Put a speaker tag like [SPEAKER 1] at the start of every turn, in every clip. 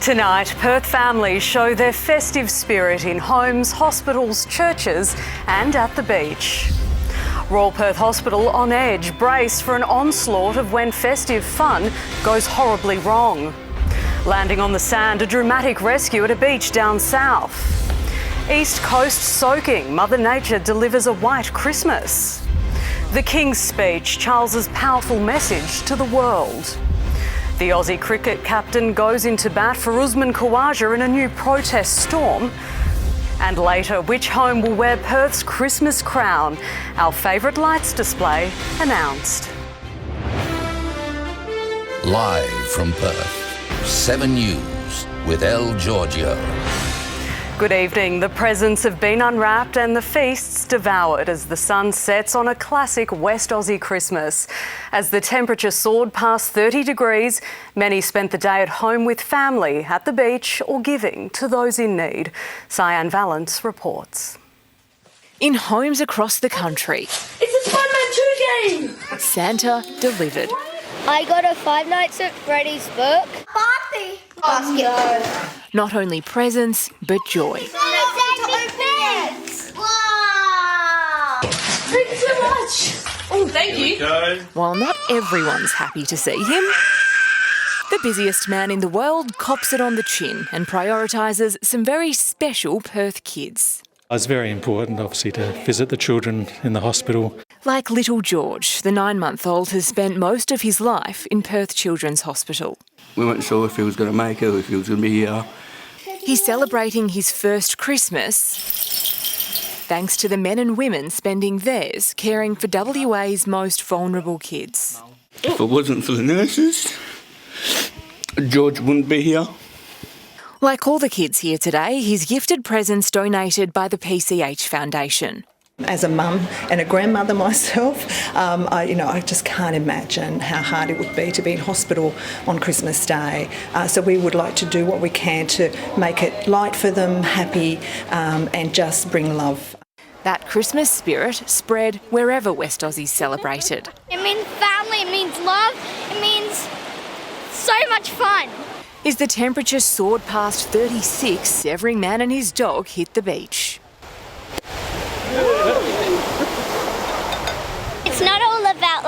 [SPEAKER 1] Tonight, Perth families show their festive spirit in homes, hospitals, churches and at the beach. Royal Perth Hospital on edge, brace for an onslaught of when festive fun goes horribly wrong. Landing on the sand, a dramatic rescue at a beach down south. East Coast soaking, Mother Nature delivers a white Christmas. The King's speech, Charles's powerful message to the world. The Aussie cricket captain goes into bat for Usman Khawaja in a new protest storm. And later, which home will wear Perth's Christmas crown? Our favourite lights display announced.
[SPEAKER 2] Live from Perth, 7 News with Elle, Georgiou.
[SPEAKER 1] Good evening. The presents have been unwrapped and the feasts devoured as the sun sets on a classic West Aussie Christmas. As the temperature soared past 30 degrees, many spent the day at home with family, at the beach or giving to those in need. Syan Vallence reports.
[SPEAKER 3] In homes across the country,
[SPEAKER 4] It's a Spider-Man 2 game!
[SPEAKER 3] Santa delivered.
[SPEAKER 5] I got a 5 Nights at Freddy's book. Party! Basket.
[SPEAKER 3] Not only presents, but joy.
[SPEAKER 5] Wow!
[SPEAKER 4] Thank you so much! Oh, thank you.
[SPEAKER 3] While not everyone's happy to see him, the busiest man in the world cops it on the chin and prioritises some very special Perth kids.
[SPEAKER 6] It's very important, obviously, to visit the children in the hospital.
[SPEAKER 3] Like little George, the 9-month-old has spent most of his life in Perth Children's Hospital.
[SPEAKER 7] We weren't sure if he was going to make it or if he was going to be here.
[SPEAKER 3] He's celebrating his first Christmas thanks to the men and women spending theirs caring for WA's most vulnerable kids.
[SPEAKER 7] If it wasn't for the nurses, George wouldn't be here.
[SPEAKER 3] Like all the kids here today, he's gifted presents donated by the PCH Foundation.
[SPEAKER 8] As a mum and a grandmother myself, I just can't imagine how hard it would be to be in hospital on Christmas Day. So we would like to do what we can to make it light for them, happy, and just bring love.
[SPEAKER 3] That Christmas spirit spread wherever West Aussies celebrated.
[SPEAKER 5] It means family, it means love, it means so much fun.
[SPEAKER 3] As the temperature soared past 36, every man and his dog hit the beach.
[SPEAKER 5] It's not all about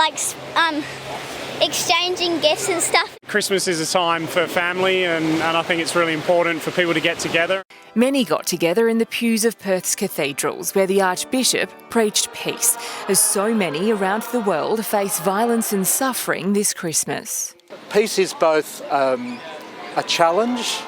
[SPEAKER 5] exchanging gifts and stuff.
[SPEAKER 9] Christmas is a time for family and I think it's really important for people to get together.
[SPEAKER 3] Many got together in the pews of Perth's cathedrals where the Archbishop preached peace, as so many around the world face violence and suffering this Christmas.
[SPEAKER 10] Peace is both a challenge,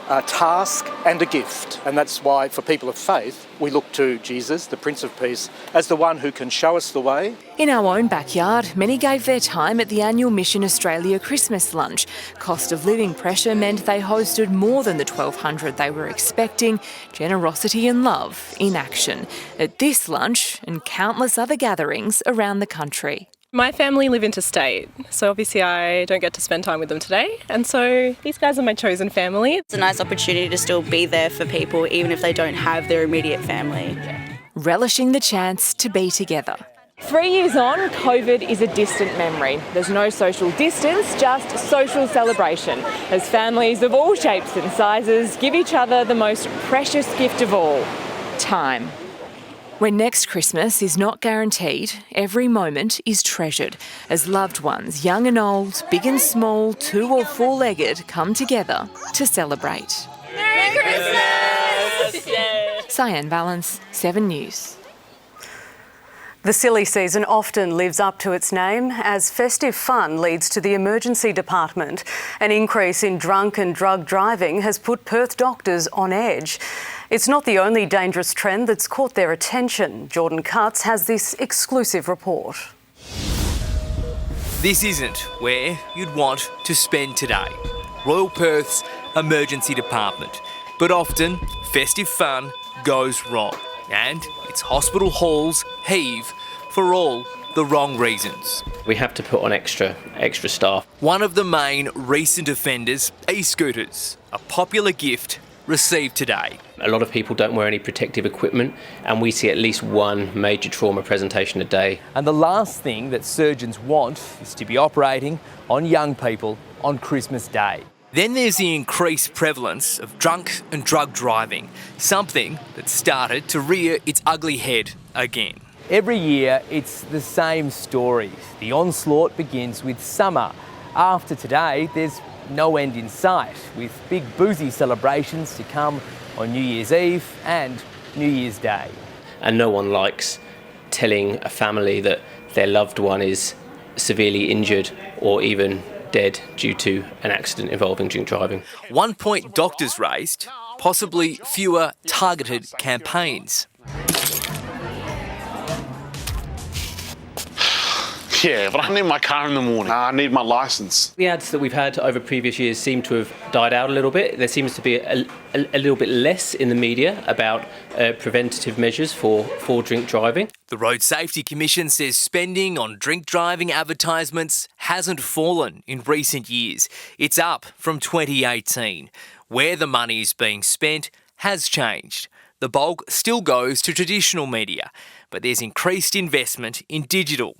[SPEAKER 10] a task and a gift. And that's why, for people of faith, we look to Jesus, the Prince of Peace, as the one who can show us the way.
[SPEAKER 3] In our own backyard, many gave their time at the annual Mission Australia Christmas lunch. Cost of living pressure meant they hosted more than the 1,200 they were expecting. Generosity and love in action at this lunch and countless other gatherings around the country.
[SPEAKER 11] My family live interstate, so obviously I don't get to spend time with them today, and so these guys are my chosen family.
[SPEAKER 12] It's a nice opportunity to still be there for people even if they don't have their immediate family.
[SPEAKER 3] Relishing the chance to be together. 3 years on, COVID is a distant memory. There's no social distance, just social celebration, as families of all shapes and sizes give each other the most precious gift of all, time. When next Christmas is not guaranteed, every moment is treasured as loved ones, young and old, big and small, 2- or 4-legged, come together to celebrate.
[SPEAKER 5] Merry Christmas!
[SPEAKER 3] Syan Vallence, 7 News.
[SPEAKER 1] The silly season often lives up to its name as festive fun leads to the emergency department. An increase in drunk and drug driving has put Perth doctors on edge. It's not the only dangerous trend that's caught their attention. Jordan Cutts has this exclusive report.
[SPEAKER 13] This isn't where you'd want to spend today. Royal Perth's emergency department. But often, festive fun goes wrong. And its hospital halls heave for all the wrong reasons.
[SPEAKER 14] We have to put on extra staff.
[SPEAKER 13] One of the main recent offenders, e-scooters, a popular gift received today.
[SPEAKER 14] A lot of people don't wear any protective equipment, and we see at least one major trauma presentation a day.
[SPEAKER 15] And the last thing that surgeons want is to be operating on young people on Christmas Day.
[SPEAKER 13] Then there's the increased prevalence of drunk and drug driving, something that started to rear its ugly head again.
[SPEAKER 15] Every year, it's the same story. The onslaught begins with summer. After today, there's no end in sight, with big boozy celebrations to come on New Year's Eve and New Year's Day.
[SPEAKER 14] And no one likes telling a family that their loved one is severely injured or even dead due to an accident involving drink driving.
[SPEAKER 13] 1 point doctors raised, possibly fewer targeted campaigns.
[SPEAKER 16] Yeah, but I need my car in the morning. I need my licence.
[SPEAKER 14] The ads that we've had over previous years seem to have died out a little bit. There seems to be a little bit less in the media about preventative measures for drink driving.
[SPEAKER 13] The Road Safety Commission says spending on drink driving advertisements hasn't fallen in recent years. It's up from 2018. Where the money is being spent has changed. The bulk still goes to traditional media, but there's increased investment in digital.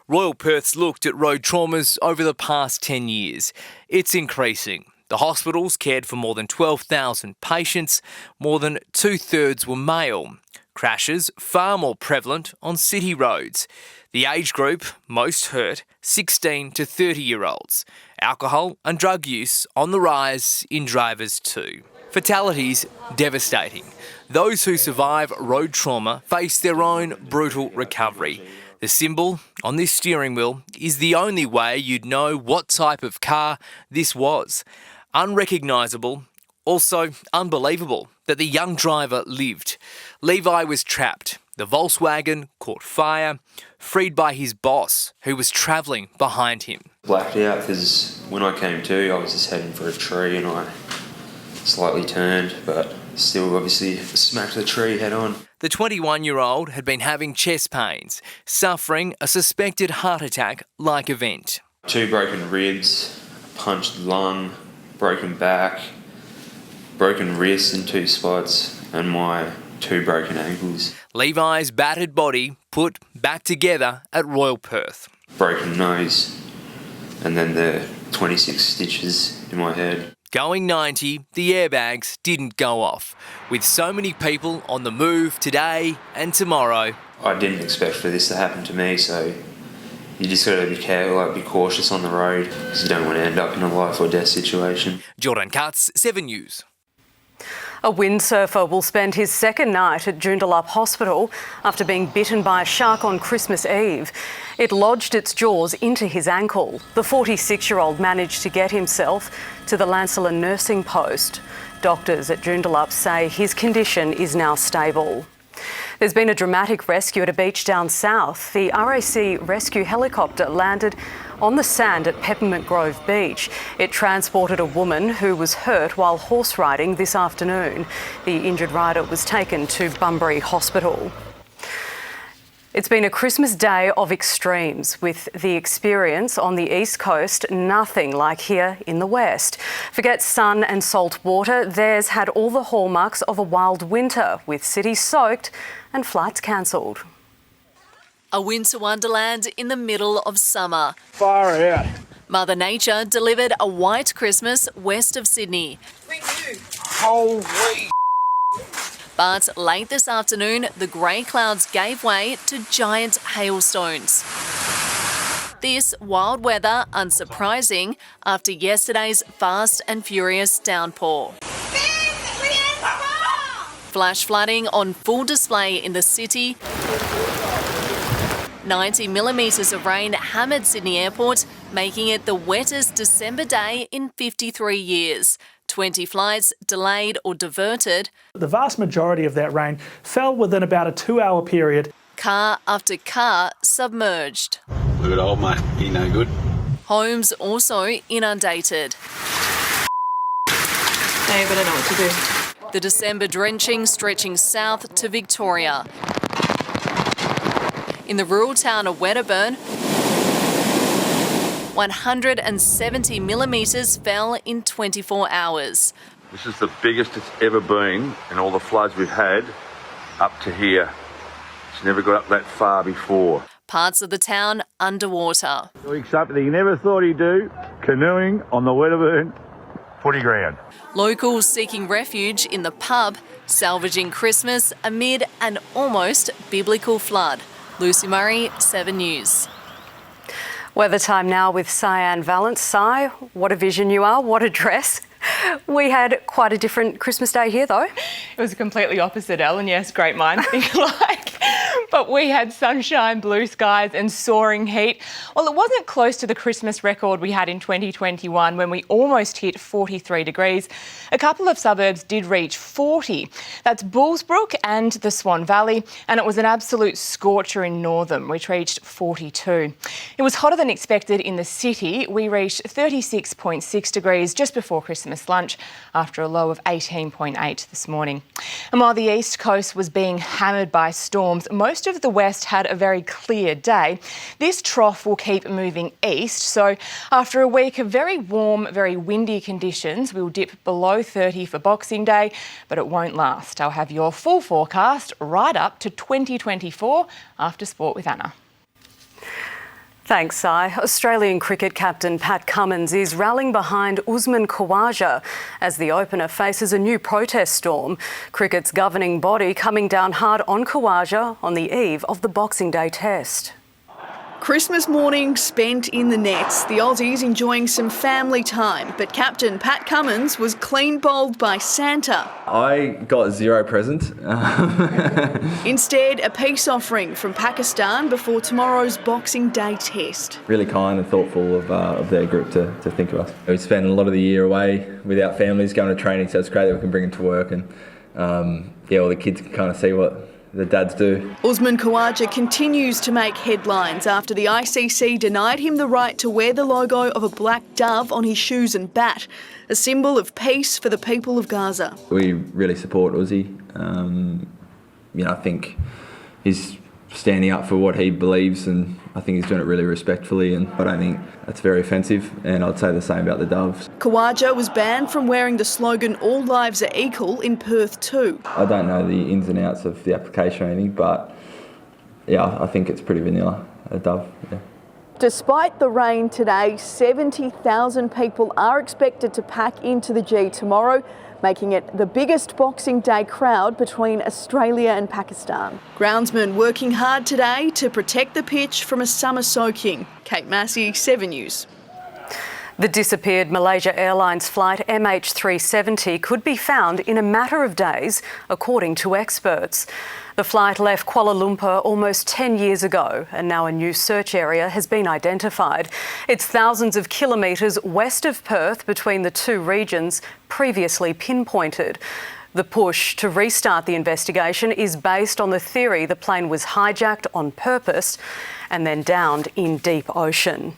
[SPEAKER 13] Royal Perth's looked at road traumas over the past 10 years. It's increasing. The hospitals cared for more than 12,000 patients. More than 2/3 were male. Crashes far more prevalent on city roads. The age group most hurt, 16 to 30-year-olds. Alcohol and drug use on the rise in drivers too. Fatalities devastating. Those who survive road trauma face their own brutal recovery. The symbol on this steering wheel is the only way you'd know what type of car this was. Unrecognisable, also unbelievable that the young driver lived. Levi was trapped. The Volkswagen caught fire, freed by his boss, who was travelling behind him.
[SPEAKER 17] Blacked out because when I came to, I was just heading for a tree and I slightly turned, but still obviously smacked the tree head on.
[SPEAKER 13] The 21-year-old had been having chest pains, suffering a suspected heart attack-like event.
[SPEAKER 17] 2 broken ribs, punched lung, broken back, broken wrist in 2 spots, and my 2 broken ankles.
[SPEAKER 13] Levi's battered body put back together at Royal Perth.
[SPEAKER 17] Broken nose, and then the 26 stitches in my head.
[SPEAKER 13] Going 90, the airbags didn't go off. With so many people on the move today and tomorrow.
[SPEAKER 17] I didn't expect for this to happen to me, so you just got to be careful, be cautious on the road, because you don't want to end up in a life or death situation.
[SPEAKER 13] Jordan Katz, 7 News.
[SPEAKER 1] A windsurfer will spend his second night at Joondalup Hospital after being bitten by a shark on Christmas Eve. It lodged its jaws into his ankle. The 46-year-old managed to get himself to the Lancelin nursing post. Doctors at Joondalup say his condition is now stable. There's been a dramatic rescue at a beach down south. The RAC rescue helicopter landed on the sand at Peppermint Grove Beach. It transported a woman who was hurt while horse riding this afternoon. The injured rider was taken to Bunbury Hospital. It's been a Christmas day of extremes, with the experience on the east coast nothing like here in the west. Forget sun and salt water, theirs had all the hallmarks of a wild winter, with cities soaked and flights cancelled.
[SPEAKER 18] A winter wonderland in the middle of summer.
[SPEAKER 9] Far out.
[SPEAKER 18] Mother Nature delivered a white Christmas west of Sydney.
[SPEAKER 9] Holy.
[SPEAKER 18] But late this afternoon, the grey clouds gave way to giant hailstones. This wild weather unsurprising after yesterday's fast and furious downpour. Flash flooding on full display in the city. 90 millimetres of rain hammered Sydney Airport, making it the wettest December day in 53 years. 20 flights delayed or diverted.
[SPEAKER 19] The vast majority of that rain fell within about a 2-hour period.
[SPEAKER 18] Car after car submerged.
[SPEAKER 16] Look at old mate, he no good.
[SPEAKER 18] Homes also inundated.
[SPEAKER 3] Now you better know what to do.
[SPEAKER 18] The December drenching stretching south to Victoria. In the rural town of Wedderburn, 170 millimetres fell in 24 hours.
[SPEAKER 20] This is the biggest it's ever been in all the floods we've had up to here. It's never got up that far before.
[SPEAKER 18] Parts of the town underwater.
[SPEAKER 20] Doing something he never thought he'd do, canoeing on the Wedderburn 40 grand.
[SPEAKER 18] Locals seeking refuge in the pub, salvaging Christmas amid an almost biblical flood. Lucy Murray, 7 News.
[SPEAKER 1] Weather time now with Syan Vallence. Sy, what a vision you are, what a dress. We had quite a different Christmas day here though.
[SPEAKER 3] It was completely opposite, Elle, and yes, great minds think alike. But we had sunshine, blue skies and soaring heat. Well, it wasn't close to the Christmas record we had in 2021 when we almost hit 43 degrees. A couple of suburbs did reach 40. That's Bullsbrook and the Swan Valley, and it was an absolute scorcher in Northam, which reached 42. It was hotter than expected in the city. We reached 36.6 degrees just before Christmas lunch after a low of 18.8 this morning. And while the east coast was being hammered by storms, most of the west had a very clear day. This trough will keep moving east, so after a week of very warm, very windy conditions, we'll dip below 30 for Boxing Day, but it won't last. I'll have your full forecast right up to 2024 after Sport with Anna.
[SPEAKER 1] Thanks, Sy. Australian cricket captain Pat Cummins is rallying behind Usman Khawaja as the opener faces a new protest storm. Cricket's governing body coming down hard on Khawaja on the eve of the Boxing Day test.
[SPEAKER 21] Christmas morning spent in the nets, the Aussies enjoying some family time, but captain Pat Cummins was clean bowled by Santa.
[SPEAKER 22] I got 0 presents.
[SPEAKER 21] Instead, a peace offering from Pakistan before tomorrow's Boxing Day test.
[SPEAKER 22] Really kind and thoughtful of their group to think of us. We spend a lot of the year away with our families going to training, so it's great that we can bring them to work and all the kids can kind of see what the dads do.
[SPEAKER 21] Usman Khawaja continues to make headlines after the ICC denied him the right to wear the logo of a black dove on his shoes and bat, a symbol of peace for the people of Gaza.
[SPEAKER 22] We really support Uzi. I think he's standing up for what he believes, and I think he's doing it really respectfully, and I don't think that's very offensive, and I'd say the same about the doves.
[SPEAKER 21] Khawaja was banned from wearing the slogan "All lives are equal" in Perth too.
[SPEAKER 22] I don't know the ins and outs of the application or anything, but I think it's pretty vanilla, a dove. Yeah.
[SPEAKER 21] Despite the rain today, 70,000 people are expected to pack into the G tomorrow, making it the biggest Boxing Day crowd between Australia and Pakistan. Groundsmen working hard today to protect the pitch from a summer soaking. Kate Massey, 7 News.
[SPEAKER 1] The disappeared Malaysia Airlines flight MH370 could be found in a matter of days, according to experts. The flight left Kuala Lumpur almost 10 years ago, and now a new search area has been identified. It's thousands of kilometres west of Perth between the two regions, previously pinpointed. The push to restart the investigation is based on the theory the plane was hijacked on purpose and then downed in deep ocean.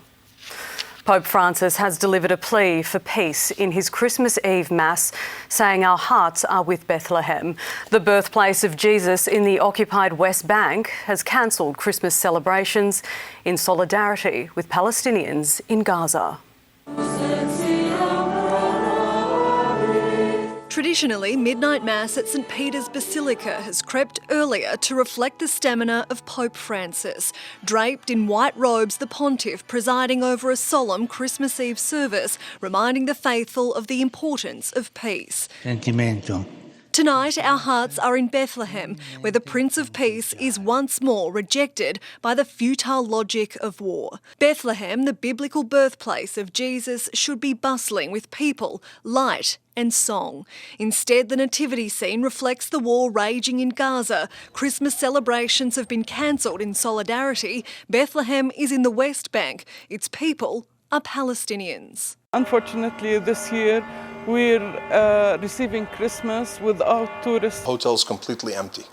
[SPEAKER 1] Pope Francis has delivered a plea for peace in his Christmas Eve Mass, saying our hearts are with Bethlehem. The birthplace of Jesus in the occupied West Bank has cancelled Christmas celebrations in solidarity with Palestinians in Gaza.
[SPEAKER 23] Traditionally, midnight mass at St Peter's Basilica has crept earlier to reflect the stamina of Pope Francis. Draped in white robes, the pontiff presiding over a solemn Christmas Eve service, reminding the faithful of the importance of peace.
[SPEAKER 24] Sentimento.
[SPEAKER 23] Tonight, our hearts are in Bethlehem, where the Prince of Peace is once more rejected by the futile logic of war. Bethlehem, the biblical birthplace of Jesus, should be bustling with people, light and song. Instead, the nativity scene reflects the war raging in Gaza. Christmas celebrations have been cancelled in solidarity. Bethlehem is in the West Bank. Its people are Palestinians.
[SPEAKER 25] Unfortunately, this year we're receiving Christmas without tourists.
[SPEAKER 26] Hotel's completely empty.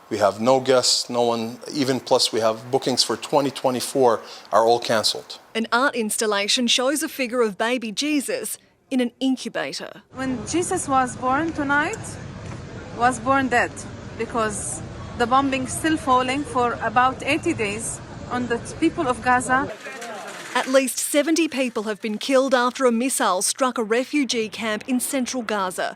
[SPEAKER 26] We have no guests, no one, even plus we have bookings for 2024 are all cancelled.
[SPEAKER 23] An art installation shows a figure of baby Jesus in an incubator.
[SPEAKER 27] When Jesus was born tonight, was born dead because the bombing still falling for about 80 days on the people of Gaza.
[SPEAKER 23] At least 70 people have been killed after a missile struck a refugee camp in central Gaza.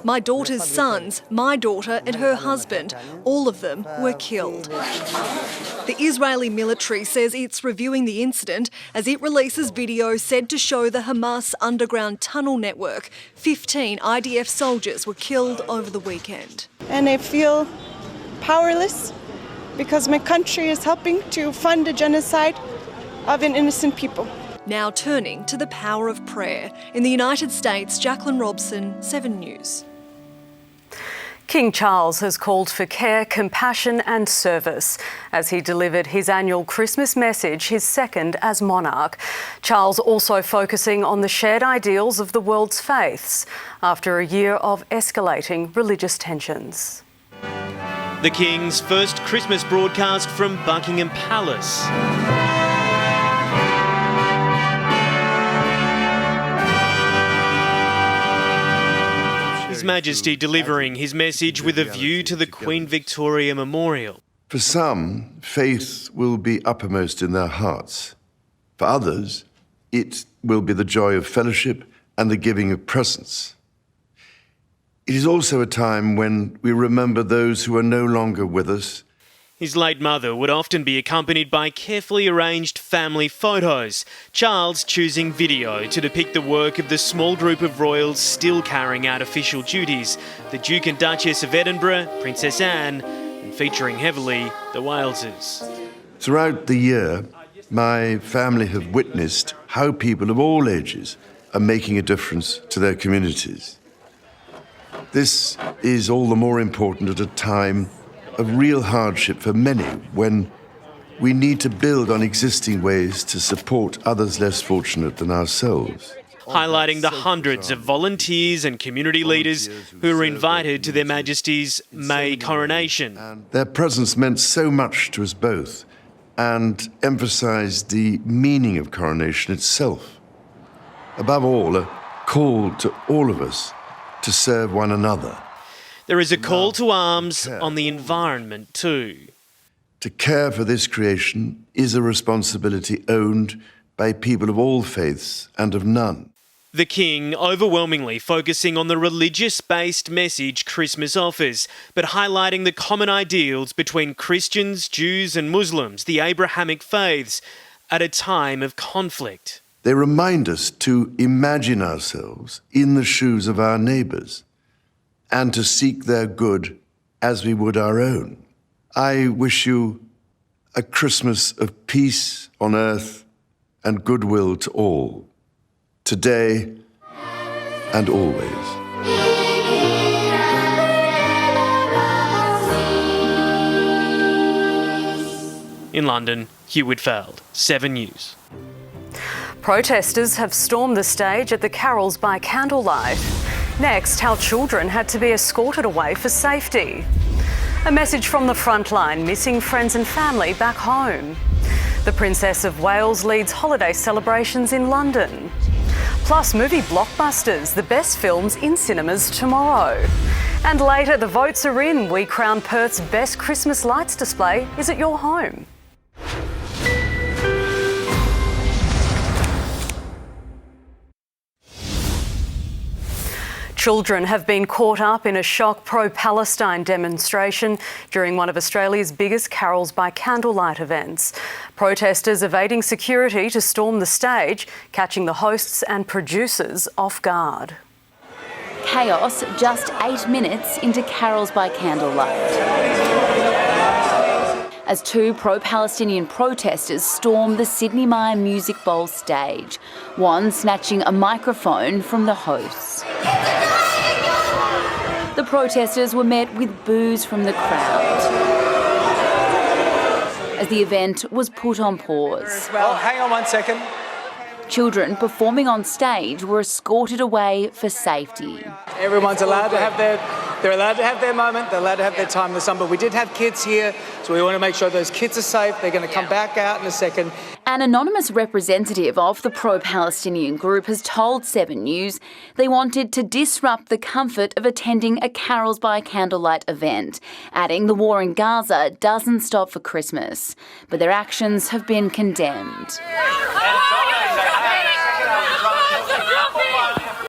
[SPEAKER 23] My daughter's sons, my daughter and her husband, all of them were killed. The Israeli military says it's reviewing the incident as it releases video said to show the Hamas underground tunnel network. 15 IDF soldiers were killed over the weekend.
[SPEAKER 2] And I feel powerless because my country is helping to fund the genocide of an innocent people.
[SPEAKER 23] Now turning to the power of prayer. In the United States, Jacqueline Robson, 7 News.
[SPEAKER 1] King Charles has called for care, compassion and service as he delivered his annual Christmas message, his second as monarch. Charles also focusing on the shared ideals of the world's faiths after a year of escalating religious tensions.
[SPEAKER 4] The King's first Christmas broadcast from Buckingham Palace. His Majesty delivering his message with a view to the Queen Victoria Memorial.
[SPEAKER 6] For some, faith will be uppermost in their hearts. For others, it will be the joy of fellowship and the giving of presents. It is also a time when we remember those who are no longer with us.
[SPEAKER 4] His late mother would often be accompanied by carefully arranged family photos, Charles choosing video to depict the work of the small group of royals still carrying out official duties, the Duke and Duchess of Edinburgh, Princess Anne, and featuring heavily the Waleses.
[SPEAKER 6] Throughout the year, my family have witnessed how people of all ages are making a difference to their communities. This is all the more important at a time of real hardship for many when we need to build on existing ways to support others less fortunate than ourselves.
[SPEAKER 4] Highlighting the hundreds of volunteers and community leaders who were invited to Their Majesty's May coronation.
[SPEAKER 6] Their presence meant so much to us both and emphasised the meaning of coronation itself. Above all, a call to all of us to serve one another.
[SPEAKER 4] There is a call to arms on the environment too.
[SPEAKER 6] To care for this creation is a responsibility owned by people of all faiths and of none.
[SPEAKER 4] The King overwhelmingly focusing on the religious-based message Christmas offers, but highlighting the common ideals between Christians, Jews and Muslims, the Abrahamic faiths, at a time of conflict.
[SPEAKER 6] They remind us to imagine ourselves in the shoes of our neighbours and to seek their good as we would our own. I wish you a Christmas of peace on earth and goodwill to all, today and always.
[SPEAKER 4] In London, Hugh Whitfield, 7 News.
[SPEAKER 1] Protesters have stormed the stage at the carols by candlelight. Next, how children had to be escorted away for safety. A message from the frontline missing friends and family back home. The Princess of Wales leads holiday celebrations in London. Plus movie blockbusters, the best films in cinemas tomorrow. And later, the votes are in. We crown Perth's best Christmas lights display is at your home. Children have been caught up in a shock pro-Palestine demonstration during one of Australia's biggest carols by candlelight events. Protesters evading security to storm the stage, catching the hosts and producers off guard.
[SPEAKER 7] Chaos just 8 minutes into carols by candlelight, as two pro-Palestinian protesters storm the Sydney Myer Music Bowl stage, one snatching a microphone from the hosts. The protesters were met with boos from the crowd as the event was put on pause.
[SPEAKER 8] Well, hang on 1 second.
[SPEAKER 7] Children performing on stage were escorted away for safety.
[SPEAKER 8] Everyone's allowed to have they're allowed to have their moment, they're allowed to have their time in the sun, but we did have kids here, so we want to make sure those kids are safe. They're going to come back out in a second.
[SPEAKER 7] An anonymous representative of the pro-Palestinian group has told 7 News they wanted to disrupt the comfort of attending a Carols by Candlelight event, adding the war in Gaza doesn't stop for Christmas. But their actions have been condemned.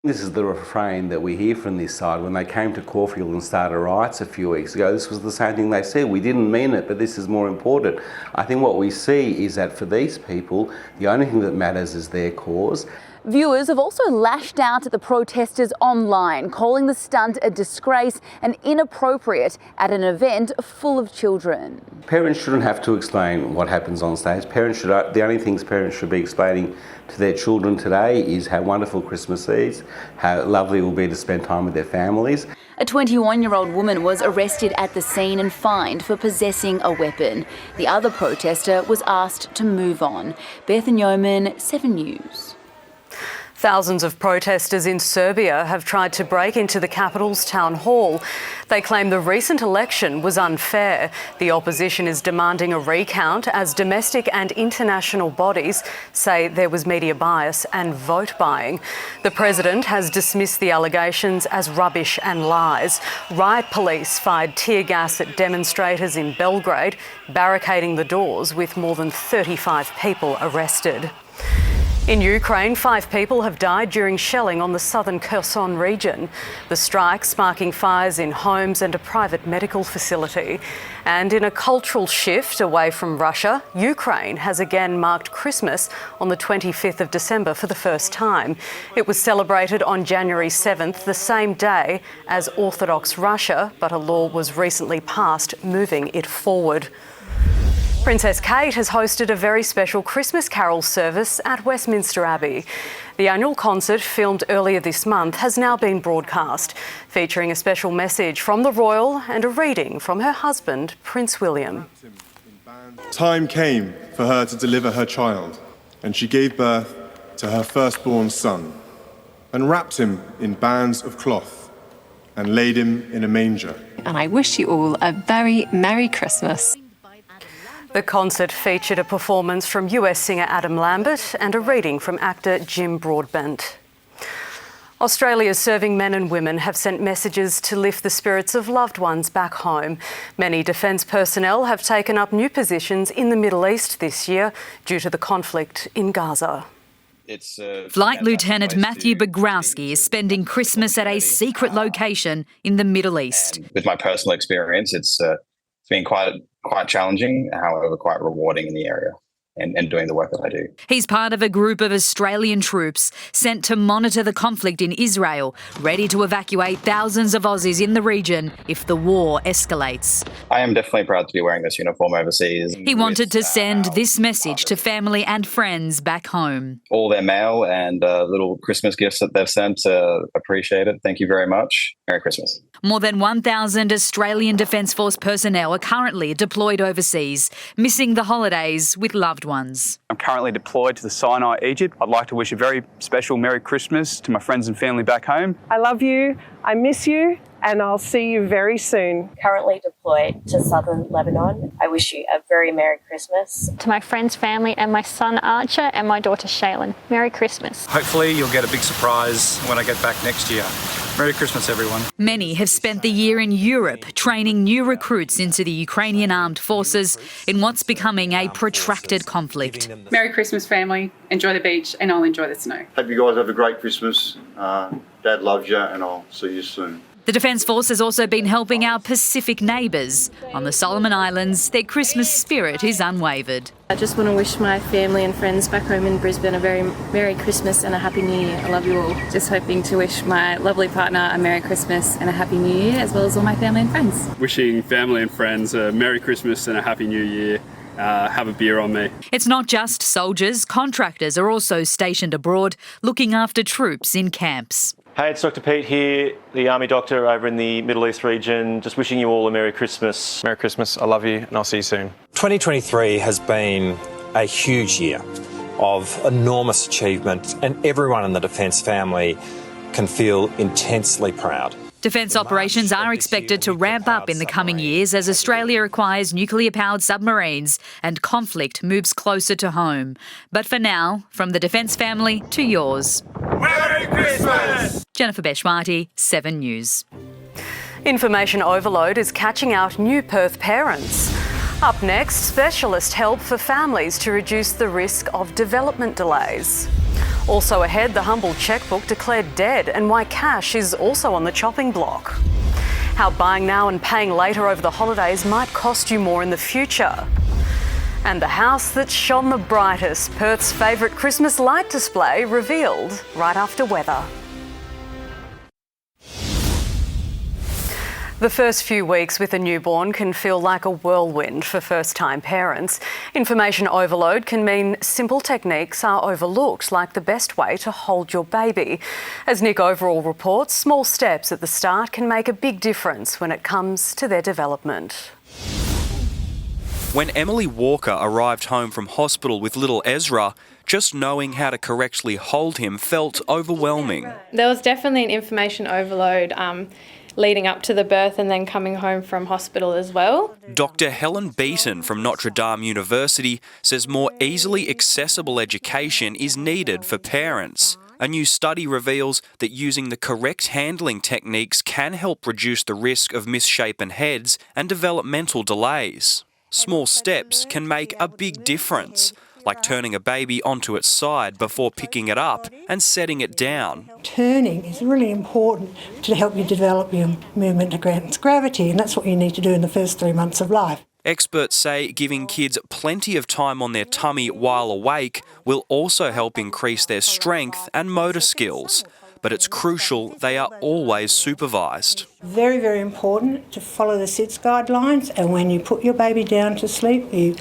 [SPEAKER 5] This is the refrain that we hear from this side. When they came to Caulfield and started riots a few weeks ago, this was the same thing they said. We didn't mean it, but this is more important. I think what we see is that for these people, the only thing that matters is their cause.
[SPEAKER 7] Viewers have also lashed out at the protesters online, calling the stunt a disgrace and inappropriate at an event full of children.
[SPEAKER 5] Parents shouldn't have to explain what happens on stage. The only things parents should be explaining to their children today is how wonderful Christmas is, how lovely it will be to spend time with their families.
[SPEAKER 7] A 21-year-old woman was arrested at the scene and fined for possessing a weapon. The other protester was asked to move on. Bethan Yeoman, 7 News.
[SPEAKER 1] Thousands of protesters in Serbia have tried to break into the capital's town hall. They claim the recent election was unfair. The opposition is demanding a recount as domestic and international bodies say there was media bias and vote buying. The president has dismissed the allegations as rubbish and lies. Riot police fired tear gas at demonstrators in Belgrade, barricading the doors with more than 35 people arrested. In Ukraine, 5 people have died during shelling on the southern Kherson region. The strike sparking fires in homes and a private medical facility. And in a cultural shift away from Russia, Ukraine has again marked Christmas on the 25th of December for the first time. It was celebrated on January 7th, the same day as Orthodox Russia, but a law was recently passed moving it forward. Princess Kate has hosted a very special Christmas carol service at Westminster Abbey. The annual concert, filmed earlier this month, has now been broadcast, featuring a special message from the royal and a reading from her husband, Prince William.
[SPEAKER 10] Time came for her to deliver her child, and she gave birth to her firstborn son, and wrapped him in bands of cloth, and laid him in a manger.
[SPEAKER 11] And I wish you all a very Merry Christmas.
[SPEAKER 1] The concert featured a performance from US singer Adam Lambert and a reading from actor Jim Broadbent. Australia's serving men and women have sent messages to lift the spirits of loved ones back home. Many defence personnel have taken up new positions in the Middle East this year due to the conflict in Gaza.
[SPEAKER 12] Flight Lieutenant Matthew Bogrowski is spending Christmas at a secret location in the Middle East.
[SPEAKER 14] With my personal experience, it's been quite challenging, however quite rewarding in the area and doing the work that I do.
[SPEAKER 12] He's part of a group of Australian troops sent to monitor the conflict in Israel, ready to evacuate thousands of Aussies in the region if the war escalates.
[SPEAKER 14] I am definitely proud to be wearing this uniform overseas.
[SPEAKER 12] He wanted to send this message to family and friends back home.
[SPEAKER 14] All their mail and little Christmas gifts that they've sent, appreciate it. Thank you very much. Merry Christmas.
[SPEAKER 12] More than 1,000 Australian Defence Force personnel are currently deployed overseas, missing the holidays with loved ones.
[SPEAKER 15] I'm currently deployed to the Sinai, Egypt. I'd like to wish a very special Merry Christmas to my friends and family back home.
[SPEAKER 24] I love you, I miss you, and I'll see you very soon.
[SPEAKER 28] Currently deployed to southern Lebanon. I wish you a very Merry Christmas.
[SPEAKER 29] To my friends, family, and my son Archer and my daughter Shaylin. Merry Christmas.
[SPEAKER 30] Hopefully you'll get a big surprise when I get back next year. Merry Christmas, everyone.
[SPEAKER 12] Many have spent the year in Europe training new recruits into the Ukrainian armed forces in what's becoming a protracted conflict.
[SPEAKER 31] Merry Christmas, family. Enjoy the beach and I'll enjoy the snow.
[SPEAKER 32] Hope you guys have a great Christmas. Dad loves you and I'll see you soon.
[SPEAKER 12] The Defence Force has also been helping our Pacific neighbours. On the Solomon Islands, their Christmas spirit is unwavered.
[SPEAKER 28] I just want to wish my family and friends back home in Brisbane a very Merry Christmas and a Happy New Year. I love you all.
[SPEAKER 31] Just hoping to wish my lovely partner a Merry Christmas and a Happy New Year, as well as all my family and friends.
[SPEAKER 9] Wishing family and friends a Merry Christmas and a Happy New Year. Have a beer on me.
[SPEAKER 12] It's not just soldiers. Contractors are also stationed abroad, looking after troops in camps.
[SPEAKER 33] Hey, it's Dr. Pete here, the Army doctor over in the Middle East region. Just wishing you all a Merry Christmas.
[SPEAKER 34] Merry Christmas, I love you, and I'll see you soon.
[SPEAKER 35] 2023 has been a huge year of enormous achievement, and everyone in the Defence family can feel intensely proud.
[SPEAKER 12] Defence operations are expected to ramp up in the coming years as Australia acquires nuclear-powered submarines and conflict moves closer to home. But for now, from the Defence family to yours.
[SPEAKER 2] Merry Christmas!
[SPEAKER 12] Jennifer Beshwati, 7 News.
[SPEAKER 1] Information overload is catching out new Perth parents. Up next, specialist help for families to reduce the risk of development delays. Also ahead, the humble chequebook declared dead and why cash is also on the chopping block. How buying now and paying later over the holidays might cost you more in the future. And the house that shone the brightest, Perth's favourite Christmas light display, revealed right after weather. The first few weeks with a newborn can feel like a whirlwind for first-time parents. Information overload can mean simple techniques are overlooked, like the best way to hold your baby. As Nick Overall reports, small steps at the start can make a big difference when it comes to their development.
[SPEAKER 3] When Emily Walker arrived home from hospital with little Ezra, just knowing how to correctly hold him felt overwhelming.
[SPEAKER 28] There was definitely an information overload leading up to the birth and then coming home from hospital as well.
[SPEAKER 3] Dr. Helen Beaton from Notre Dame University says more easily accessible education is needed for parents. A new study reveals that using the correct handling techniques can help reduce the risk of misshapen heads and developmental delays. Small steps can make a big difference, like turning a baby onto its side before picking it up and setting it down.
[SPEAKER 6] Turning is really important to help you develop your movement against gravity, and that's what you need to do in the first 3 months of life.
[SPEAKER 3] Experts say giving kids plenty of time on their tummy while awake will also help increase their strength and motor skills. But it's crucial they are always supervised.
[SPEAKER 6] Very, very important to follow the SIDS guidelines, and when you put your baby down to sleep, you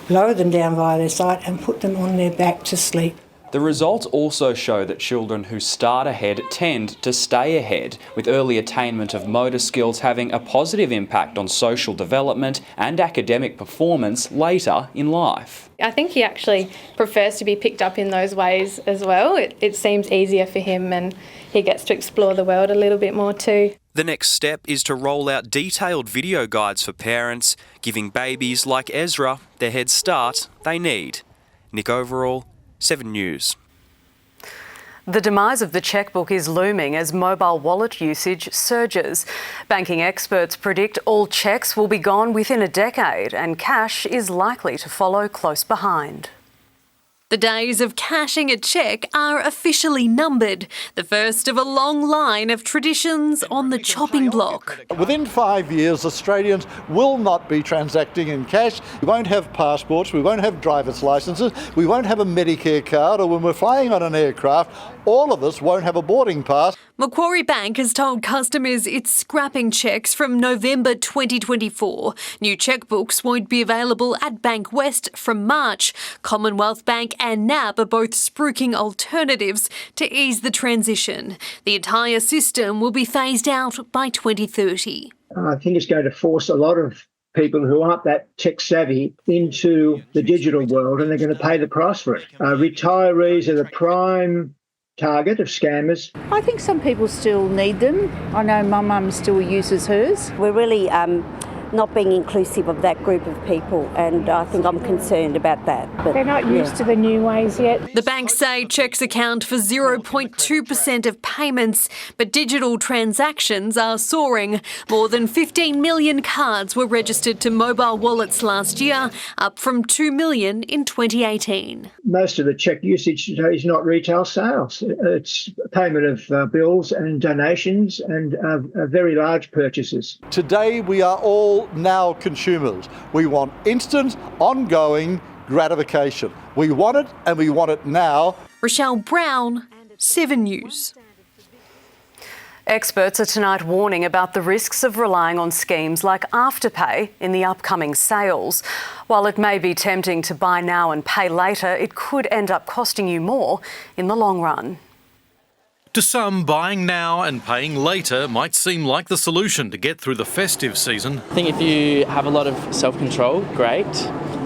[SPEAKER 6] lower them down via their side and put them on their back to sleep.
[SPEAKER 13] The results also show that children who start ahead tend to stay ahead, with early attainment of motor skills having a positive impact on social development and academic performance later in life.
[SPEAKER 28] I think he actually prefers to be picked up in those ways as well. It seems easier for him and he gets to explore the world a little bit more too.
[SPEAKER 3] The next step is to roll out detailed video guides for parents, giving babies like Ezra the head start they need. Nick Overall, 7 News.
[SPEAKER 1] The demise of the chequebook is looming as mobile wallet usage surges. Banking experts predict all cheques will be gone within a decade and cash is likely to follow close behind.
[SPEAKER 16] The days of cashing a cheque are officially numbered, the first of a long line of traditions on the chopping block.
[SPEAKER 17] Within 5 years, Australians will not be transacting in cash. We won't have passports, we won't have driver's licences, we won't have a Medicare card, or when we're flying on an aircraft, all of us won't have a boarding pass.
[SPEAKER 16] Macquarie Bank has told customers it's scrapping cheques from November 2024. New chequebooks won't be available at Bank West from March. Commonwealth Bank and NAB are both spruiking alternatives to ease the transition. The entire system will be phased out by 2030.
[SPEAKER 18] I think it's going to force a lot of people who aren't that tech savvy into the digital world, and they're going to pay the price for it. Retirees are the prime target of scammers.
[SPEAKER 19] I think some people still need them. I know my mum still uses hers.
[SPEAKER 20] We're really not being inclusive of that group of people, and I think I'm concerned about that.
[SPEAKER 28] But they're not used to the new ways yet.
[SPEAKER 16] The banks say cheques account for 0.2% of payments, but digital transactions are soaring. More than 15 million cards were registered to mobile wallets last year, up from 2 million in 2018.
[SPEAKER 18] Most of the cheque usage is not retail sales. It's payment of bills and donations and very large purchases.
[SPEAKER 17] Today we are all now consumers. We want instant, ongoing gratification. We want it and we want it now.
[SPEAKER 16] Rochelle Brown, 7 News.
[SPEAKER 1] Experts are tonight warning about the risks of relying on schemes like Afterpay in the upcoming sales. While it may be tempting to buy now and pay later, it could end up costing you more in the long run.
[SPEAKER 21] To some, buying now and paying later might seem like the solution to get through the festive season.
[SPEAKER 22] I think if you have a lot of self-control, great.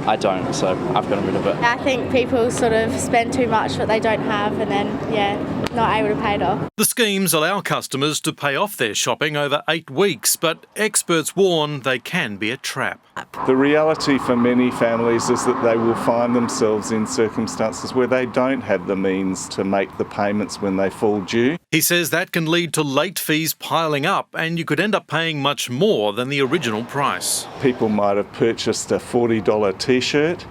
[SPEAKER 13] I don't, so I've gotten rid of it.
[SPEAKER 4] I think people sort of spend too much what they don't have and then, not able to pay it off.
[SPEAKER 21] The schemes allow customers to pay off their shopping over 8 weeks, but experts warn they can be a trap.
[SPEAKER 5] The reality for many families is that they will find themselves in circumstances where they don't have the means to make the payments when they fall due.
[SPEAKER 21] He says that can lead to late fees piling up and you could end up paying much more than the original price.
[SPEAKER 5] People might have purchased a $40 t-shirt,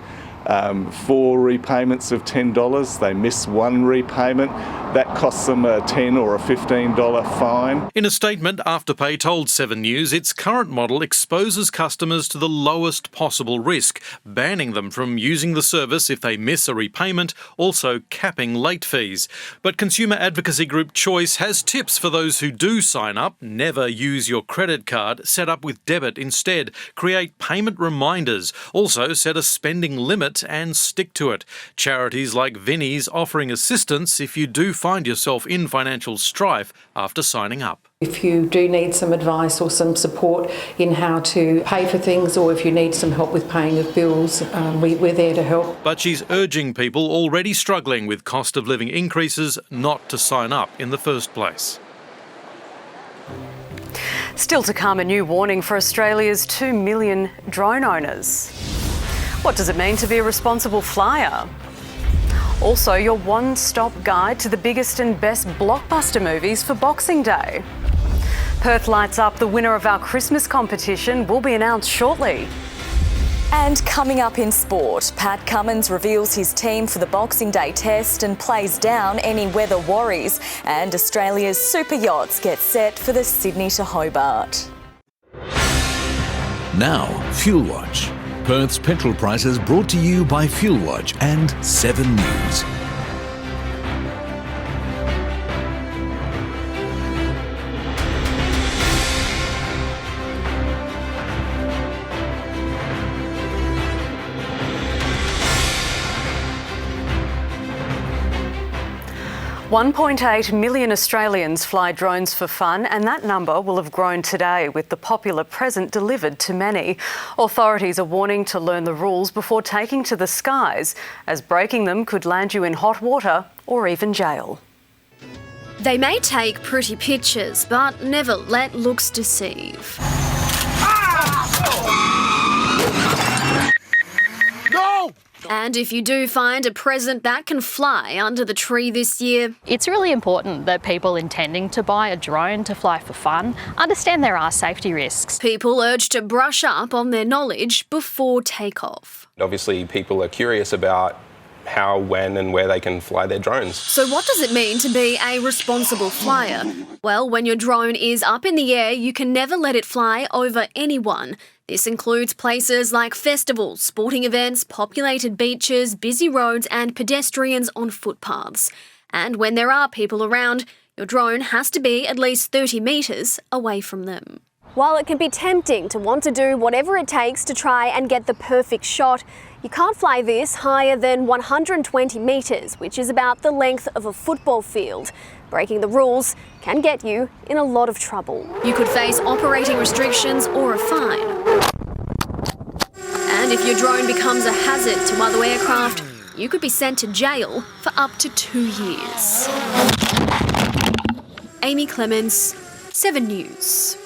[SPEAKER 5] 4 repayments of $10, they miss 1 repayment, that costs them a $10 or a $15 fine.
[SPEAKER 21] In a statement, Afterpay told 7 News its current model exposes customers to the lowest possible risk, banning them from using the service if they miss a repayment, also capping late fees. But consumer advocacy group Choice has tips for those who do sign up. Never use your credit card, set up with debit instead. Create payment reminders. Also set a spending limit and stick to it. Charities like Vinnie's offering assistance if you do find yourself in financial strife after signing up.
[SPEAKER 7] If you do need some advice or some support in how to pay for things, or if you need some help with paying of bills, we're there to help.
[SPEAKER 21] But she's urging people already struggling with cost of living increases not to sign up in the first place.
[SPEAKER 1] Still to come, a new warning for Australia's 2 million drone owners. What does it mean to be a responsible flyer? Also, your one-stop guide to the biggest and best blockbuster movies for Boxing Day. Perth lights up. The winner of our Christmas competition will be announced shortly.
[SPEAKER 8] And coming up in sport, Pat Cummins reveals his team for the Boxing Day test and plays down any weather worries. And Australia's super yachts get set for the Sydney to Hobart.
[SPEAKER 10] Now, Fuel Watch. Perth's petrol prices brought to you by Fuel Watch and 7 News.
[SPEAKER 1] $1.8 million Australians fly drones for fun, and that number will have grown today with the popular present delivered to many. Authorities are warning to learn the rules before taking to the skies, as breaking them could land you in hot water or even jail.
[SPEAKER 11] They may take pretty pictures, but never let looks deceive.
[SPEAKER 2] No!
[SPEAKER 11] And if you do find a present that can fly under the tree this year,
[SPEAKER 14] it's really important that people intending to buy a drone to fly for fun understand there are safety risks.
[SPEAKER 11] People urged to brush up on their knowledge before takeoff.
[SPEAKER 34] Obviously, people are curious about how, when and where they can fly their drones.
[SPEAKER 11] So what does it mean to be a responsible flyer? Well, when your drone is up in the air, you can never let it fly over anyone. This includes places like festivals, sporting events, populated beaches, busy roads and pedestrians on footpaths. And when there are people around, your drone has to be at least 30 metres away from them.
[SPEAKER 15] While it can be tempting to want to do whatever it takes to try and get the perfect shot, you can't fly this higher than 120 metres, which is about the length of a football field. Breaking the rules can get you in a lot of trouble.
[SPEAKER 11] You could face operating restrictions or a fine. And if your drone becomes a hazard to other aircraft, you could be sent to jail for up to 2 years. Amy Clemens, 7 News.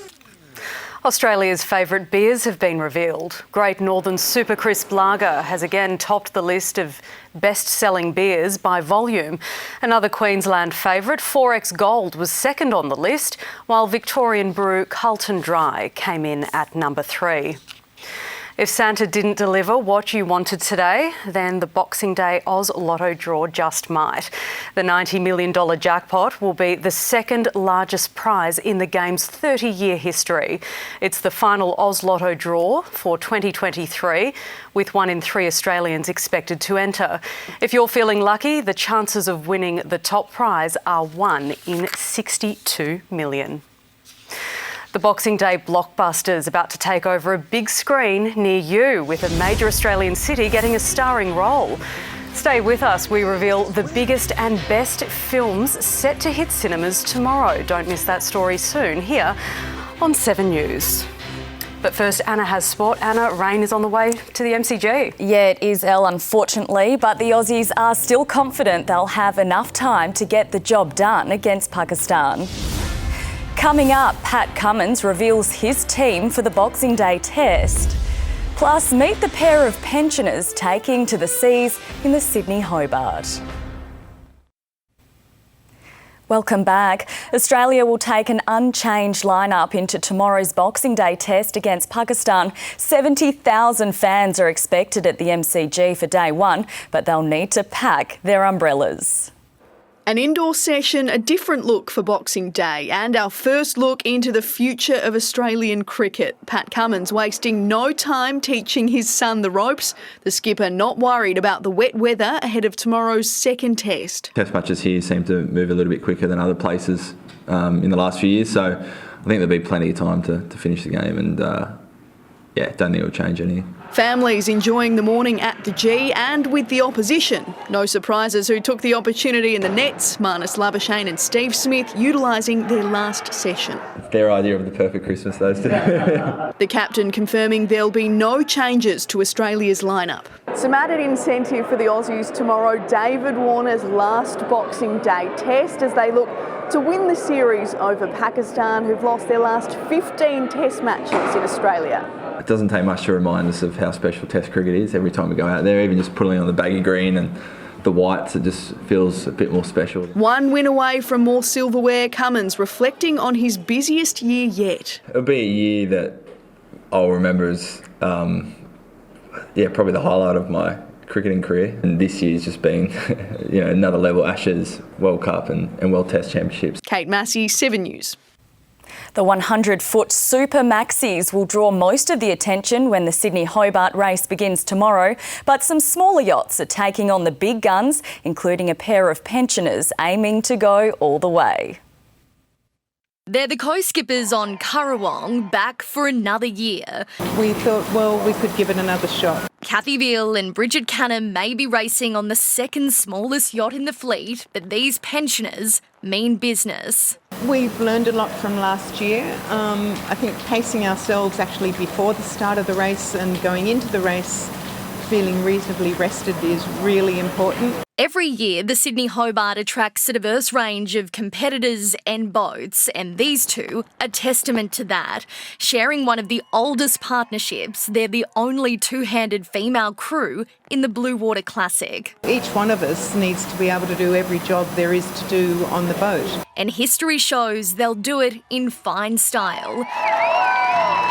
[SPEAKER 1] Australia's favourite beers have been revealed. Great Northern Super Crisp Lager has again topped the list of best-selling beers by volume. Another Queensland favourite, 4X Gold, was second on the list, while Victorian brew Carlton Dry came in at number 3. If Santa didn't deliver what you wanted today, then the Boxing Day Oz Lotto draw just might. The $90 million jackpot will be the second largest prize in the game's 30-year history. It's the final Oz Lotto draw for 2023, with 1 in 3 Australians expected to enter. If you're feeling lucky, the chances of winning the top prize are 1 in 62 million. The Boxing Day blockbuster is about to take over a big screen near you, with a major Australian city getting a starring role. Stay with us. We reveal the biggest and best films set to hit cinemas tomorrow. Don't miss that story soon here on 7 News. But first, Anna has sport. Anna, rain is on the way to the MCG.
[SPEAKER 8] Yeah, it is, Elle, unfortunately, but the Aussies are still confident they'll have enough time to get the job done against Pakistan. Coming up, Pat Cummins reveals his team for the Boxing Day test. Plus, meet the pair of pensioners taking to the seas in the Sydney Hobart. Welcome back. Australia will take an unchanged lineup into tomorrow's Boxing Day test against Pakistan. 70,000 fans are expected at the MCG for day one, but they'll need to pack their umbrellas.
[SPEAKER 6] An indoor session, a different look for Boxing Day, and our first look into the future of Australian cricket. Pat Cummins wasting no time teaching his son the ropes. The skipper not worried about the wet weather ahead of tomorrow's second test.
[SPEAKER 9] Test matches here seem to move a little bit quicker than other places in the last few years, so I think there'll be plenty of time to finish the game, and don't think it'll change anything.
[SPEAKER 6] Families enjoying the morning at the G and with the opposition. No surprises who took the opportunity in the nets, Marnus Labuschagne and Steve Smith utilising their last session.
[SPEAKER 9] It's their idea of the perfect Christmas, those two.
[SPEAKER 6] The captain confirming there'll be no changes to Australia's lineup. Some added incentive for the Aussies tomorrow, David Warner's last Boxing Day test as they look to win the series over Pakistan, who've lost their last 15 test matches in Australia.
[SPEAKER 9] It doesn't take much to remind us of how special Test cricket is every time we go out there, even just putting on the baggy green and the whites, it just feels a bit more special.
[SPEAKER 6] One win away from more silverware, Cummins reflecting on his busiest year yet.
[SPEAKER 9] It'll be a year that I'll remember as probably the highlight of my cricketing career, and this year's just been another level. Ashes, World Cup and World Test Championships.
[SPEAKER 6] Kate Massey, 7 News.
[SPEAKER 8] The 100-foot Super Maxis will draw most of the attention when the Sydney Hobart race begins tomorrow, but some smaller yachts are taking on the big guns, including a pair of pensioners aiming to go all the way.
[SPEAKER 11] They're the co-skippers on Currawong, back for another year.
[SPEAKER 19] We thought, well, we could give it another shot.
[SPEAKER 11] Kathy Veal and Bridget Canham may be racing on the second smallest yacht in the fleet, but these pensioners mean business.
[SPEAKER 19] We've learned a lot from last year. I think pacing ourselves actually before the start of the race and going into the race feeling reasonably rested is really important.
[SPEAKER 11] Every year, the Sydney Hobart attracts a diverse range of competitors and boats, and these two are testament to that. Sharing one of the oldest partnerships, they're the only two-handed female crew in the Blue Water Classic.
[SPEAKER 19] Each one of us needs to be able to do every job there is to do on the boat.
[SPEAKER 11] And history shows they'll do it in fine style.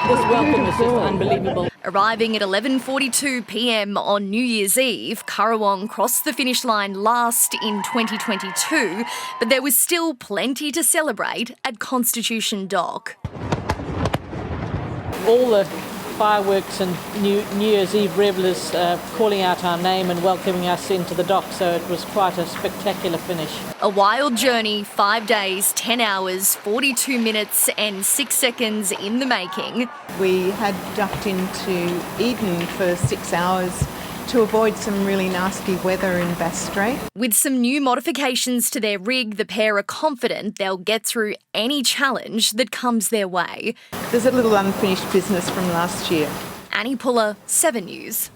[SPEAKER 12] This welcome is just unbelievable.
[SPEAKER 11] Arriving at 11:42 p.m. on New Year's Eve, Currawong crossed the finish line last in 2022, but there was still plenty to celebrate at Constitution Dock.
[SPEAKER 12] All the fireworks and New Year's Eve revellers calling out our name and welcoming us into the dock, so it was quite a spectacular finish.
[SPEAKER 11] A wild journey, 5 days, 10 hours, 42 minutes and 6 seconds in the making.
[SPEAKER 19] We had ducked into Eden for 6 hours to avoid some really nasty weather in Bass Strait.
[SPEAKER 11] With some new modifications to their rig, the pair are confident they'll get through any challenge that comes their way.
[SPEAKER 19] There's a little unfinished business from last year.
[SPEAKER 11] Annie Puller, 7 News.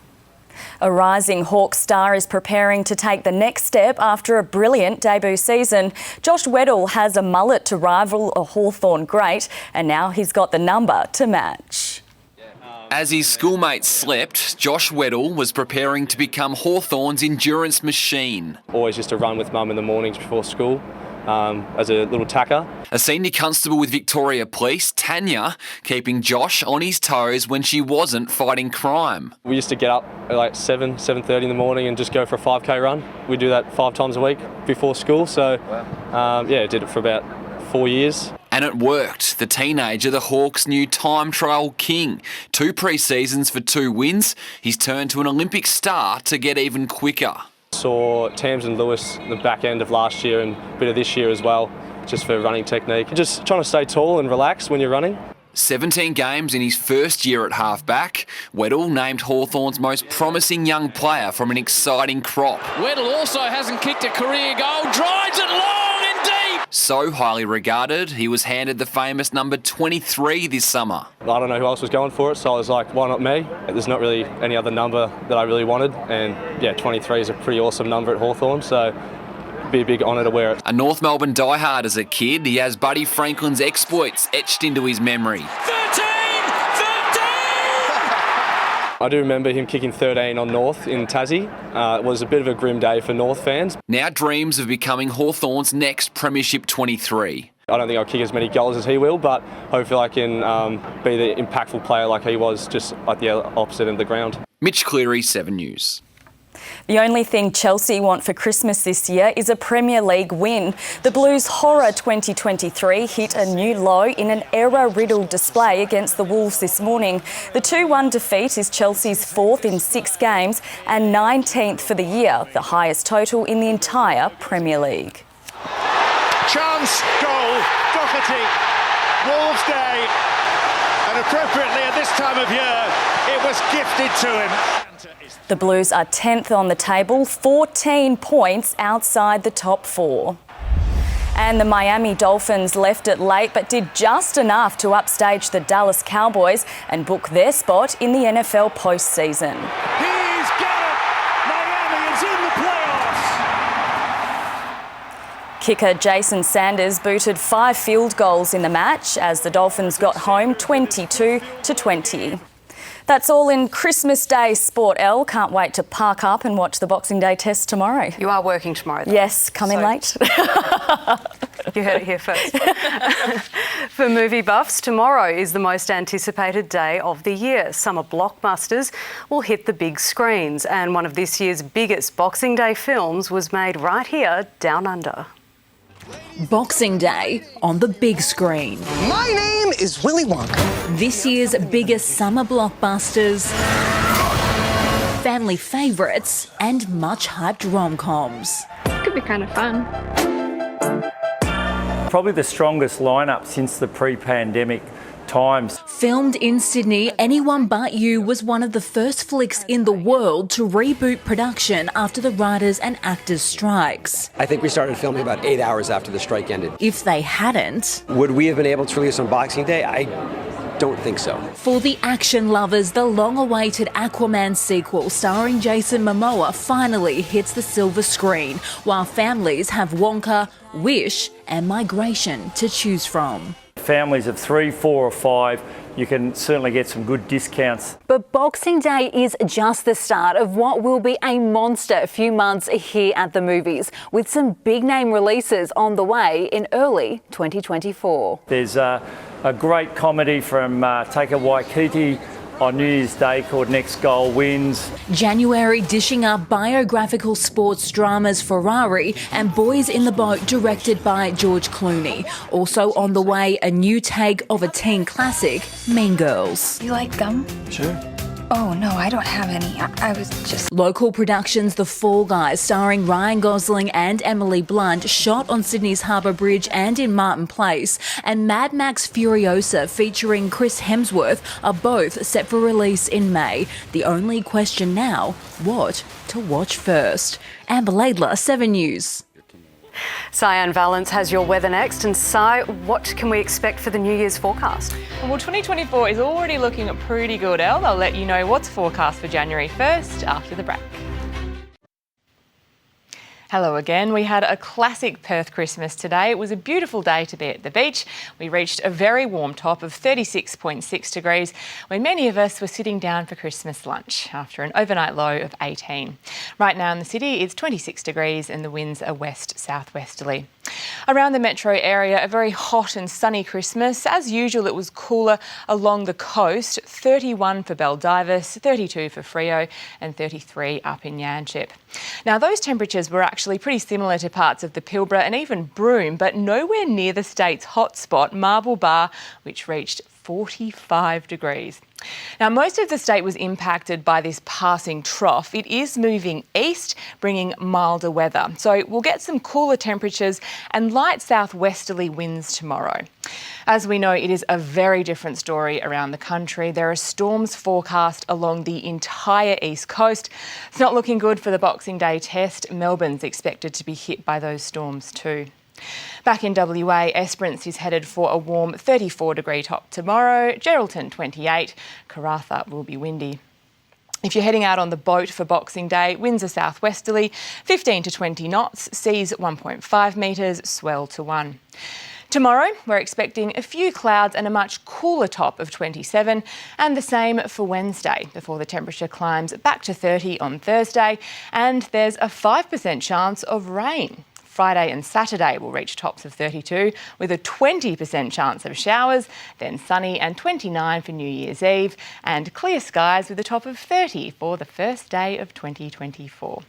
[SPEAKER 8] A rising Hawks star is preparing to take the next step after a brilliant debut season. Josh Weddle has a mullet to rival a Hawthorn great, and now he's got the number to match.
[SPEAKER 22] As his schoolmates slept, Josh Weddle was preparing to become Hawthorn's endurance machine.
[SPEAKER 23] Always used to run with mum in the mornings before school as a little tacker.
[SPEAKER 22] A senior constable with Victoria Police, Tanya, keeping Josh on his toes when she wasn't fighting crime.
[SPEAKER 23] We used to get up at like 7:30 in the morning and just go for a 5k run. We do that 5 times a week before school, so did it for about 4 years.
[SPEAKER 22] And it worked. The teenager, the Hawks' new time trial king. 2 pre-seasons for 2 wins. He's turned to an Olympic star to get even quicker.
[SPEAKER 23] Saw Tamsin Lewis the back end of last year and a bit of this year as well, just for running technique. Just trying to stay tall and relax when you're running.
[SPEAKER 22] 17 games in his first year at halfback. Weddle named Hawthorn's most promising young player from an exciting crop.
[SPEAKER 24] Weddle also hasn't kicked a career goal, drives it long and deep.
[SPEAKER 22] So highly regarded, he was handed the famous number 23 this summer.
[SPEAKER 23] I don't know who else was going for it, so I was like, why not me? There's not really any other number that I really wanted, and yeah, 23 is a pretty awesome number at Hawthorn, so it'd be a big honour to wear it.
[SPEAKER 22] A North Melbourne diehard as a kid, he has Buddy Franklin's exploits etched into his memory.
[SPEAKER 23] I do remember him kicking 13 on North in Tassie. It was a bit of a grim day for North fans.
[SPEAKER 22] Now dreams of becoming Hawthorn's next Premiership 23.
[SPEAKER 23] I don't think I'll kick as many goals as he will, but hopefully I can be the impactful player like he was, just at the opposite end of the ground.
[SPEAKER 22] Mitch Cleary, 7 News.
[SPEAKER 8] The only thing Chelsea want for Christmas this year is a Premier League win. The Blues' horror 2023 hit a new low in an error-riddled display against the Wolves this morning. The 2-1 defeat is Chelsea's 4th in 6 games and 19th for the year, the highest total in the entire Premier League.
[SPEAKER 2] Chance, goal, Doherty, Wolves Day, and appropriately at this time of year, it was gifted to him.
[SPEAKER 8] The Blues are 10th on the table, 14 points outside the top 4. And the Miami Dolphins left it late but did just enough to upstage the Dallas Cowboys and book their spot in the NFL postseason.
[SPEAKER 2] He's got it! Miami is in the playoffs!
[SPEAKER 8] Kicker Jason Sanders booted 5 field goals in the match as the Dolphins got home 22-20. That's all in Christmas Day sport, Elle. Can't wait to park up and watch the Boxing Day test tomorrow.
[SPEAKER 1] You are working tomorrow, though.
[SPEAKER 8] Yes, coming late.
[SPEAKER 1] You heard it here first. For movie buffs, tomorrow is the most anticipated day of the year. Summer blockbusters will hit the big screens, and one of this year's biggest Boxing Day films was made right here, Down Under.
[SPEAKER 3] Boxing Day on the big screen.
[SPEAKER 17] My name is Willy Wonka.
[SPEAKER 3] This year's biggest summer blockbusters, family favourites and much hyped rom-coms.
[SPEAKER 4] Could be kind of fun.
[SPEAKER 18] Probably the strongest lineup since the pre-pandemic times.
[SPEAKER 3] Filmed in Sydney, Anyone But You was one of the first flicks in the world to reboot production after the writers and actors' strikes.
[SPEAKER 20] I think we started filming about 8 hours after the strike ended.
[SPEAKER 3] If they hadn't...
[SPEAKER 20] Would we have been able to release on Boxing Day? I don't think so.
[SPEAKER 3] For the action lovers, the long-awaited Aquaman sequel starring Jason Momoa finally hits the silver screen, while families have Wonka, Wish and Migration to choose from.
[SPEAKER 18] Families of 3, 4 or 5, you can certainly get some good discounts.
[SPEAKER 24] But Boxing Day is just the start of what will be a monster few months here at the movies, with some big name releases on the way in early 2024.
[SPEAKER 18] There's a great comedy from Taika Waititi on New Year's Day called Next Goal Wins.
[SPEAKER 3] January dishing up biographical sports dramas Ferrari and Boys in the Boat directed by George Clooney. Also on the way, a new take of a teen classic, Mean Girls.
[SPEAKER 25] You like gum?
[SPEAKER 20] Sure.
[SPEAKER 25] Oh no, I don't have any. I was just...
[SPEAKER 3] Local productions The Fall Guys starring Ryan Gosling and Emily Blunt, shot on Sydney's Harbour Bridge and in Martin Place, and Mad Max Furiosa featuring Chris Hemsworth are both set for release in May. The only question now, what to watch first? Amber Laidler, 7 News.
[SPEAKER 1] Syan Vallence has your weather next. And Si, what can we expect for the New Year's forecast?
[SPEAKER 26] Well, 2024 is already looking pretty good, Elle. I'll let you know what's forecast for January 1st after the break. Hello again. We had a classic Perth Christmas today. It was a beautiful day to be at the beach. We reached a very warm top of 36.6 degrees when many of us were sitting down for Christmas lunch after an overnight low of 18. Right now in the city it's 26 degrees and the winds are west-southwesterly. Around the metro area, a very hot and sunny Christmas. As usual, it was cooler along the coast. 31 for Baldivis, 32 for Freo and 33 up in Yanchep. Now, those temperatures were actually pretty similar to parts of the Pilbara and even Broome, but nowhere near the state's hotspot, Marble Bar, which reached 45 degrees. Now, most of the state was impacted by this passing trough. It is moving east, bringing milder weather. So we'll get some cooler temperatures and light southwesterly winds tomorrow. As we know, it is a very different story around the country. There are storms forecast along the entire east coast. It's not looking good for the Boxing Day test. Melbourne's expected to be hit by those storms too. Back in WA, Esperance is headed for a warm 34-degree top tomorrow, Geraldton 28, Karratha will be windy. If you're heading out on the boat for Boxing Day, winds are southwesterly, 15 to 20 knots, seas 1.5 metres, swell to 1. Tomorrow, we're expecting a few clouds and a much cooler top of 27, and the same for Wednesday, before the temperature climbs back to 30 on Thursday, and there's a 5% chance of rain. Friday and Saturday will reach tops of 32 with a 20% chance of showers, then sunny and 29 for New Year's Eve, and clear skies with a top of 30 for the first day of 2024.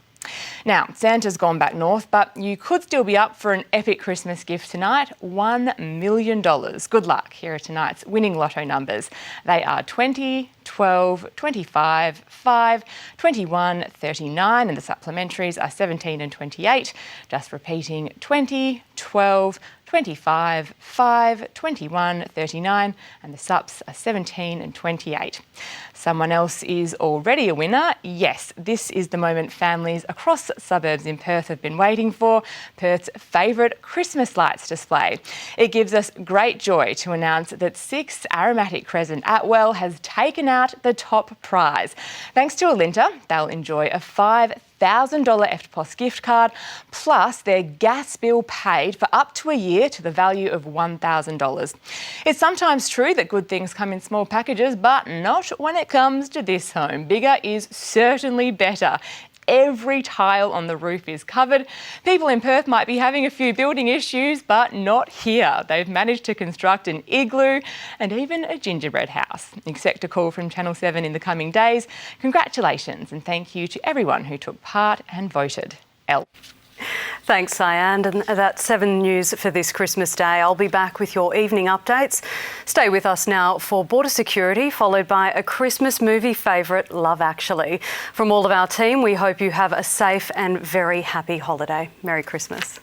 [SPEAKER 26] Now, Santa's gone back north, but you could still be up for an epic Christmas gift tonight, $1 million. Good luck. Here are tonight's winning lotto numbers. They are 20, 12, 25, 5, 21, 39, and the supplementaries are 17 and 28. Just repeating, 20, 12, 25, 5, 21, 39, and the sups are 17 and 28. Someone else is already a winner. Yes, this is the moment families across suburbs in Perth have been waiting for, Perth's favourite Christmas lights display. It gives us great joy to announce that 6 Aromatic Crescent Atwell has taken out the top prize. Thanks to Alinta, they'll enjoy a $5,000 EFTPOS gift card, plus their gas bill paid for up to a year to the value of $1,000. It's sometimes true that good things come in small packages, but not when it comes to this home. Bigger is certainly better. Every tile on the roof is covered. People in Perth might be having a few building issues, but not here. They've managed to construct an igloo and even a gingerbread house. Expect a call from Channel 7 in the coming days. Congratulations and thank you to everyone who took part and voted. Elle.
[SPEAKER 1] Thanks, Syan. And that's 7 News for this Christmas Day. I'll be back with your evening updates. Stay with us now for Border Security, followed by a Christmas movie favourite, Love Actually. From all of our team, we hope you have a safe and very happy holiday. Merry Christmas.